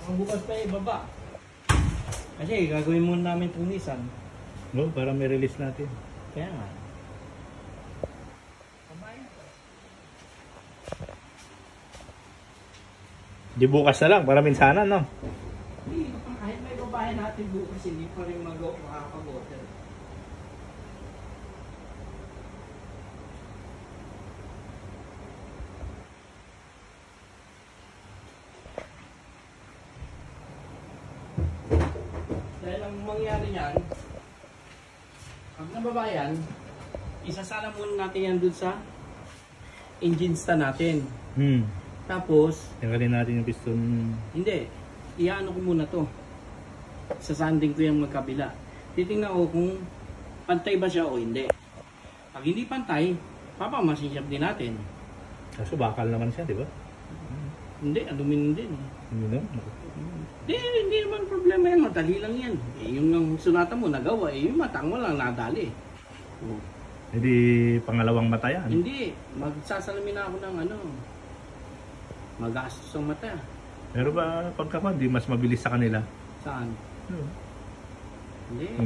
Ang bukas pa ibaba. Kasi gagawin muna namin tunisan. No, para may release natin. Kaya nga. Di bukas na lang, para minsanan, no? Hindi, kahit may babahin natin bukas, hindi pa rin makakapag-order. Dahil ang mangyari niyan, pag nababayan, isasala muna natin yan dun sa engine stand natin. Tapos, tanggalin natin yung piston. hindi, iano ko muna to. Sasanding ko yung magkabila. Titingnan ko kung pantay ba siya o hindi. Pag hindi pantay, papamasinsyap din natin. Kaso bakal naman siya, di ba? Hindi, aluminum din. Hindi no? Hindi naman problema yan. Madali lang yan. Yung sunata mo nagawa, yung matang mo lang nadali. Hindi pangalawang mata yan. Hindi, magsasalamin na ako ng magastos ang mata. Pero ba pagka di mas mabilis sa kanila? Saan? No. Hindi.